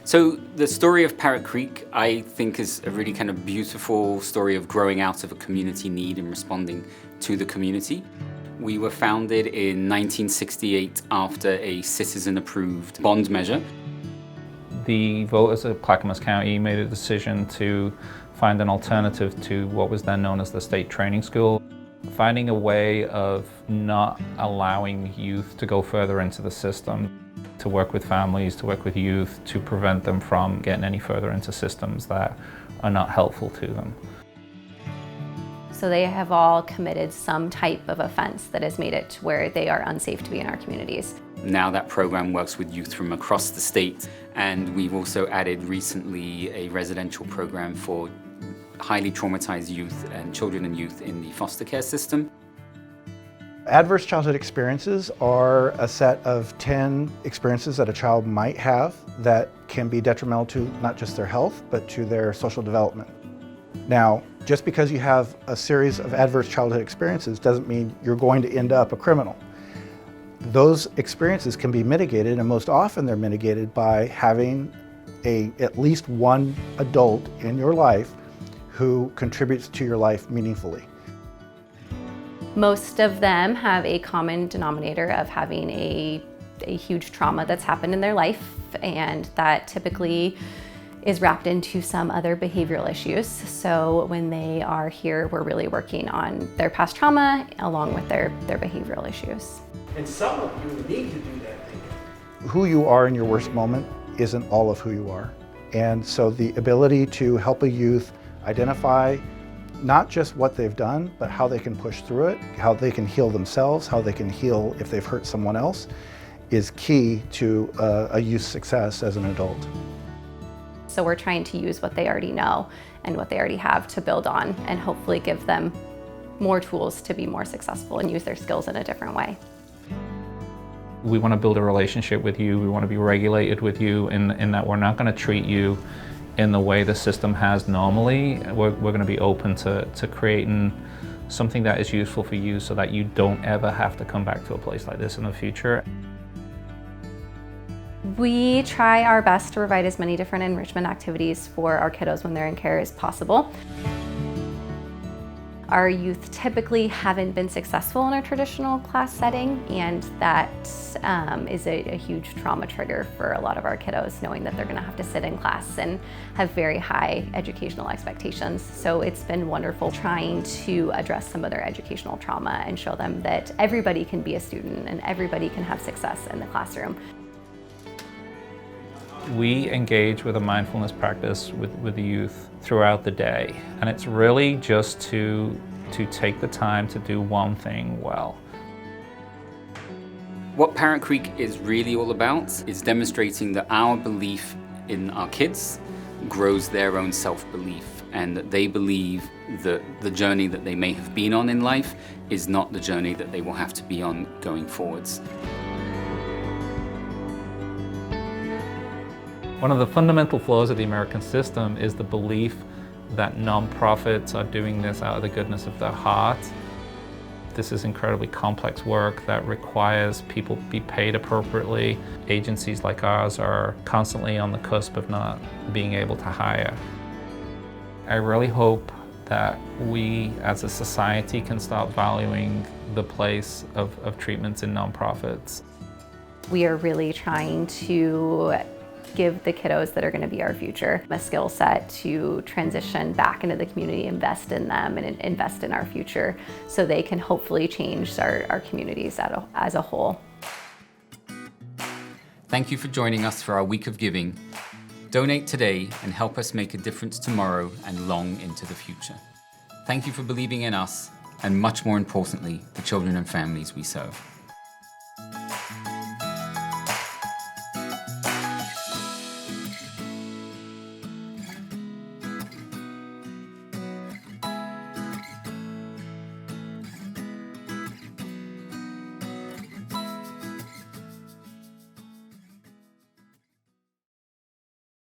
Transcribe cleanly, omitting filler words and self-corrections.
So the story of Parrott Creek, I think, is a really kind of beautiful story of growing out of a community need and responding to the community. We were founded in 1968 after a citizen-approved bond measure. The voters of Clackamas County made a decision to find an alternative to what was then known as the state training school. Finding a way of not allowing youth to go further into the system, to work with families, to work with youth, to prevent them from getting any further into systems that are not helpful to them. So they have all committed some type of offense that has made it to where they are unsafe to be in our communities. Now that program works with youth from across the state, and we've also added recently a residential program for highly traumatized youth and children and youth in the foster care system. Adverse childhood experiences are a set of 10 experiences that a child might have that can be detrimental to not just their health, but to their social development. Now, just because you have a series of adverse childhood experiences doesn't mean you're going to end up a criminal. Those experiences can be mitigated, and most often they're mitigated by having at least one adult in your life who contributes to your life meaningfully. Most of them have a common denominator of having a huge trauma that's happened in their life, and that typically is wrapped into some other behavioral issues. So when they are here, we're really working on their past trauma along with their behavioral issues. And some of you need to do that thing. Who you are in your worst moment isn't all of who you are. And so the ability to help a youth identify not just what they've done, but how they can push through it, how they can heal themselves, how they can heal if they've hurt someone else, is key to a youth's success as an adult. So we're trying to use what they already know and what they already have to build on, and hopefully give them more tools to be more successful and use their skills in a different way. We want to build a relationship with you. We want to be regulated with you in that we're not going to treat you in the way the system has normally. We're going to be open to creating something that is useful for you so that you don't ever have to come back to a place like this in the future. We try our best to provide as many different enrichment activities for our kiddos when they're in care as possible. Our youth typically haven't been successful in a traditional class setting, and that is a huge trauma trigger for a lot of our kiddos, knowing that they're going to have to sit in class and have very high educational expectations. So it's been wonderful trying to address some of their educational trauma and show them that everybody can be a student and everybody can have success in the classroom. We engage with a mindfulness practice with the youth throughout the day, and it's really just to take the time to do one thing well. What Parrot Creek is really all about is demonstrating that our belief in our kids grows their own self-belief, and that they believe that the journey that they may have been on in life is not the journey that they will have to be on going forwards. One of the fundamental flaws of the American system is the belief that nonprofits are doing this out of the goodness of their heart. This is incredibly complex work that requires people to be paid appropriately. Agencies like ours are constantly on the cusp of not being able to hire. I really hope that we as a society can start valuing the place of treatments in nonprofits. We are really trying to give the kiddos that are going to be our future a skill set to transition back into the community, invest in them, and invest in our future so they can hopefully change our communities as a whole. Thank you for joining us for our week of giving. Donate today and help us make a difference tomorrow and long into the future. Thank you for believing in us, and much more importantly, the children and families we serve.